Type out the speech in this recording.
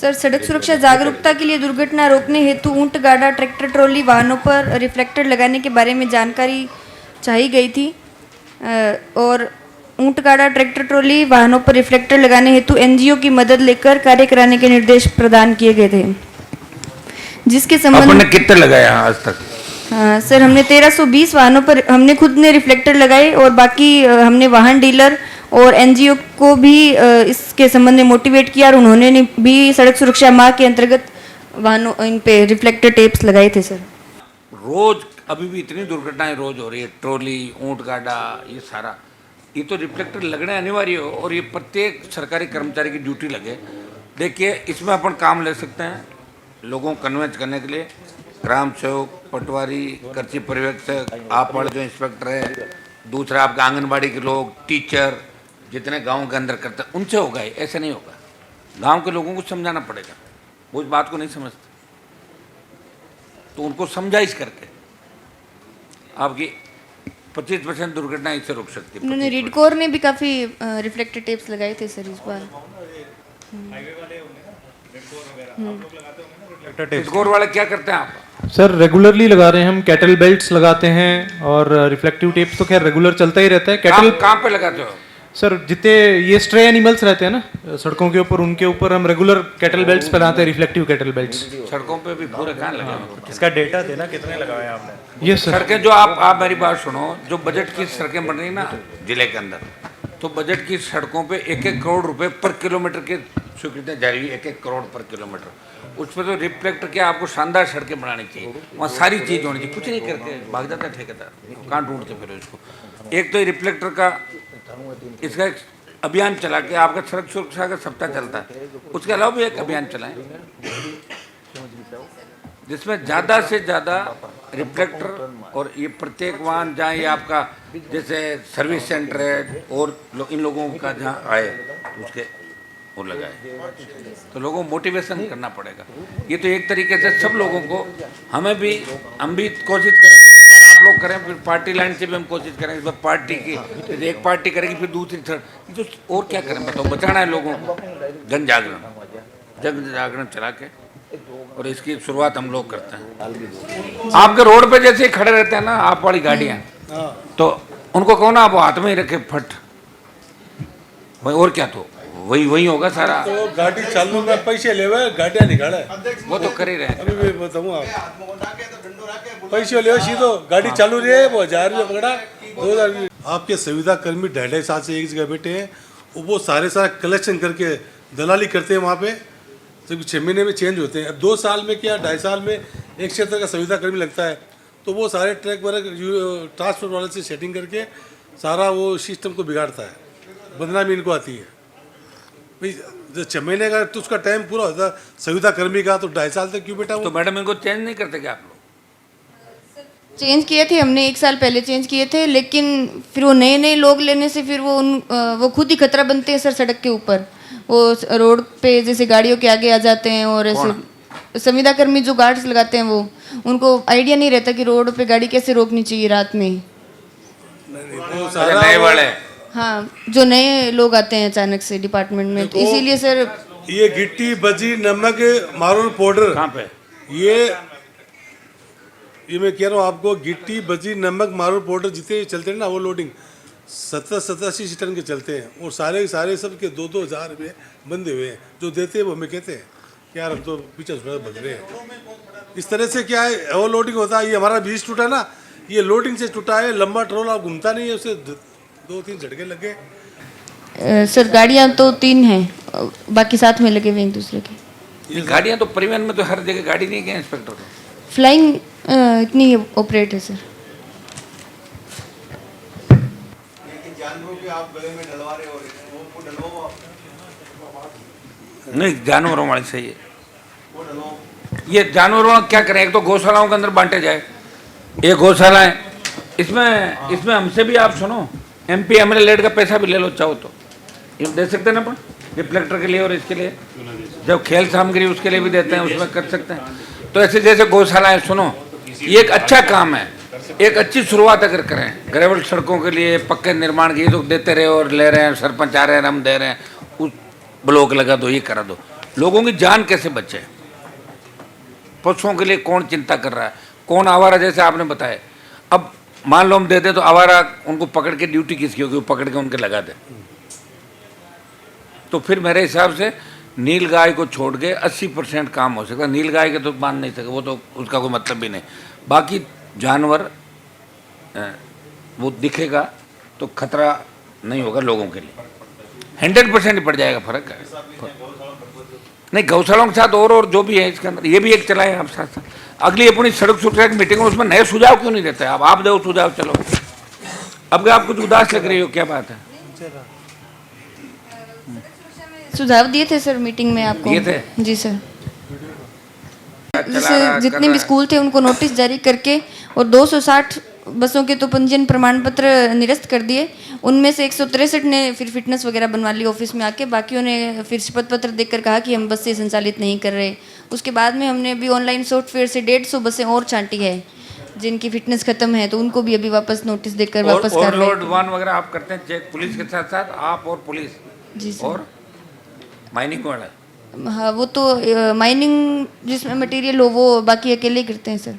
Sir, सड़क सुरक्षा जागरूकता के लिए दुर्घटना रोकने हेतु ऊंट गाड़ा ट्रैक्टर ट्रॉली वाहनों पर रिफ्लेक्टर लगाने के बारे में जानकारी चाहिए गई थी और ऊंट गाड़ा ट्रैक्टर ट्रॉली वाहनों पर रिफ्लेक्टर लगाने हेतु एनजीओ की मदद लेकर कार्य कराने के निर्देश प्रदान किए गए थे, जिसके संबंध आपने कितने लगाया आज तक? सर, हमने 1320 वाहनों पर हमने खुद ने रिफ्लेक्टर लगाए और बाकी हमने वाहन डीलर और एनजीओ को भी इसके संबंध में मोटिवेट किया और उन्होंने भी सड़क सुरक्षा माह के अंतर्गत वाहनों इन पे रिफ्लेक्टर टेप्स लगाए थे। सर, रोज अभी भी इतनी दुर्घटनाएं रोज हो रही है, ट्रॉली, ऊंट गाड़ा, ये सारा, ये तो रिफ्लेक्टर लगना अनिवार्य हो और ये प्रत्येक सरकारी कर्मचारी की ड्यूटी लगे। देखिए, इसमें अपन काम ले सकते हैं लोगों को कन्वेंस करने के लिए, ग्राम सेवक, पटवारी, कृषि पर्यवेक्षक, आप वाले जो इंस्पेक्टर है, दूसरा आपका आंगनबाड़ी के लोग, टीचर, जितने गांव के अंदर करते हैं उनसे होगा। ऐसे नहीं होगा, गांव के लोगों को समझाना पड़ेगा, वो इस बात को नहीं समझते, तो उनको समझाइश करके आपकी 25% दुर्घटना इससे रोक सकती है। उन्होंने रिडकोर ने भी काफ़ी रिफ्लेक्टर टेप्स लगाए थे सर इस बार। रिडकोर वाले क्या करते हैं आप? सर, रेगुलरली लगा रहे हैं हम, कैटल बेल्ट्स लगाते हैं और रिफ्लेक्टिव टेप्स तो खैर रेगुलर चलता ही रहता है। कैटल कहाँ पे लगाते हो? सर, जितने ये स्ट्रे एनिमल्स रहते हैं ना सड़कों के ऊपर, उनके ऊपर हम रेगुलर कैटल बेल्ट्स पहनाते हैं, रिफ्लेक्टिव कैटल बेल्ट्स। सड़कों पे भी पूरे कहाँ लगे हैं? इसका डेटा देना कितने लगाए आपने? Yes sir. सड़कें जो आप मेरी बात सुनो, जो बजट की सड़कें बन रही ना जिले के अंदर, तो बजट की सड़कों पे 1-1 करोड़ रुपए पर किलोमीटर की स्वीकृतियाँ जारी हुई, 1-1 करोड़ पर किलोमीटर। उस पर तो रिफ्लेक्टर क्या, आपको शानदार सड़कें बनानी चाहिए, वहाँ सारी चीज़ होनी चाहिए। कुछ नहीं करके भाग जाता है ठेकेदार, कहाँ ढूंढते फिर इसको। एक तो ये रिफ्लेक्टर का इसका एक अभियान चला के आपका सड़क सुरक्षा का सप्ताह चलता है, उसके अलावा भी एक अभियान चलाएं जिसमें ज़्यादा से ज़्यादा रिफ्लेक्टर और ये प्रत्येक वाहन जहाँ ये आपका जैसे सर्विस सेंटर है और इन लोगों का जहाँ आए उसके वो लगाए, तो लोगों को मोटिवेशन करना पड़ेगा। ये तो एक तरीके से सब लोगों को, हम भी कोशिश करेंगे, एक बार आप लोग करें, फिर पार्टी लाइन से भी हम कोशिश करेंगे, इस बार पार्टी की, फिर एक पार्टी करेगी, फिर दूसरी थर्ड, तो और क्या करें बताओ, बचाना है लोगों को। जन जागरण चला के और इसकी शुरुआत हम लोग करते हैं। आपके रोड पे जैसे खड़े रहते हैं ना आप वाली गाड़ियाँ, तो उनको कहो ना आप हाथ में ही रखे फट, और क्या, तो वही होगा सारा। तो गाड़ी चालू में पैसे ले गाड़ियाँ निकाले, वो तो कर ही रहे हैं। अभी भी बताऊँ आप, पैसे ले सीधो गाड़ी चालू रही है, वो 1000 रुपये पकड़ा, 2000। आपके सुविधा कर्मी 2.5 साल से एक जगह बैठे हैं, वो सारा कलेक्शन करके दलाली करते हैं वहाँ पे, तो 6 महीने में चेंज होते हैं। अब 2 साल में क्या 2.5 साल में एक क्षेत्र का सुविधा कर्मी लगता है, तो वो सारे ट्रैक वाले ट्रांसपोर्ट वाले से सेटिंग करके सारा वो सिस्टम को बिगाड़ता है, बदनामी इनको आती है। भाई जब 6 महीने का तो उसका टाइम पूरा होता है सुविधा कर्मी का, तो 2.5 साल तक क्यों बेटा? तो मैडम इनको चेंज नहीं करते क्या आप लोग? चेंज किए थे हमने, 1 साल पहले चेंज किए थे, लेकिन फिर वो नए लोग लेने से फिर वो खुद ही खतरा बनते हैं सर सड़क के ऊपर। वो रोड पे जैसे गाड़ियों के आगे आ जाते हैं और ऐसे संविदा कर्मी जो गार्ड्स लगाते हैं, वो उनको आइडिया नहीं रहता कि रोड पे गाड़ी कैसे रोकनी चाहिए रात में। नए वाले, हाँ, जो नए लोग आते हैं अचानक से डिपार्टमेंट में, तो इसीलिए सर ये गिट्टी बजी नमक मारून पाउडर कहाँ पे? ये मैं कह रहा हूँ आपको, गिट्टी बजी नमक मारून पाउडर जितने चलते हैं ना, वो लोडिंग 70-87 टन के चलते हैं, और सारे सब के 2-2 हज़ार रुपये बंधे हुए हैं। जो देते हैं वो हमें कहते हैं कि यार हम तो पीछे बंध रहे हैं। इस तरह से क्या है, ओवर लोडिंग होता है। ये हमारा बीज टूटा ना, ये लोडिंग से टूटा है, लंबा ट्रोल आप घूमता नहीं है, उसे 2-3 झटके लगे। सर, गाड़ियाँ तो 3 हैं, बाकी साथ में लगे हुए एक दूसरे के। गाड़ियाँ तो परिवहन में तो हर जगह गाड़ी नहीं है इंस्पेक्टर को, फ्लाइंग इतनी ऑपरेट है सर। नहीं, जानवरों वाले सही है। ये जानवरों क्या करें, एक तो गौशालाओं के अंदर बांटे जाए, ये गौशाला है, इसमें हमसे भी आप सुनो, MP MLA का पैसा भी ले लो चाहो तो, ये दे सकते हैं ना अपन, रिफ्लेक्टर के लिए और इसके लिए, जब खेल सामग्री उसके लिए भी देते हैं, उसमें कर सकते हैं। तो ऐसे जैसे गौशाला है, सुनो, ये एक अच्छा काम है, एक अच्छी शुरुआत अगर करें, ग्रेवल सड़कों के लिए, पक्के निर्माण के, ये तो देते रहे और ले रहे हैं, सरपंच आ रहे हैं, हम दे रहे हैं, उस ब्लॉक लगा दो, ये करा दो, लोगों की जान कैसे बचे। पशुओं के लिए कौन चिंता कर रहा है, कौन आवारा, जैसे आपने बताया। अब मान लो हम दे दें तो आवारा उनको पकड़ के ड्यूटी किसकी होगी, वो पकड़ के उनके लगा दे। तो फिर मेरे हिसाब से नील गाय को छोड़ के 80% काम हो सकता है। नील गाय के तो मान नहीं सके, वो तो उसका कोई मतलब भी नहीं। बाकी जानवर वो दिखेगा तो खतरा नहीं होगा लोगों के लिए, 100% ही पड़ जाएगा फर्क। नहीं, गौशालाओं के साथ और जो भी है इसके अंदर, ये भी एक चलाए आप साथ साथ। अगली अपनी सड़क सुरक्षा की मीटिंग में उसमें नए सुझाव क्यों नहीं देते आप दो सुझाव। चलो अब आप कुछ उदास लग रही हो, क्या बात है? सुझाव दिए थे सर मीटिंग में आपको? दिए थे? जी सर। जैसे जितने भी स्कूल थे उनको नोटिस जारी करके और 260 बसों के तो पंजीयन प्रमाण पत्र निरस्त कर दिए। उनमें से 163 ने फिर फिटनेस वगैरह बनवा ली ऑफिस में आके, बाकियों ने फिर शपथ पत्र देकर कहा कि हम बस से संचालित नहीं कर रहे। उसके बाद में हमने अभी ऑनलाइन सॉफ्टवेयर से 150 बसें और छांटी है जिनकी फिटनेस खत्म है, तो उनको भी अभी वापस नोटिस देकर वापस कर रहे हैं। वाहन वगैरह आप करते हैं चेक पुलिस के साथ साथ, आप और पुलिस? जी सर। और माइनिंग वाला? हाँ, वो तो माइनिंग जिसमें मटेरियल हो वो बाकी अकेले ही करते हैं सर।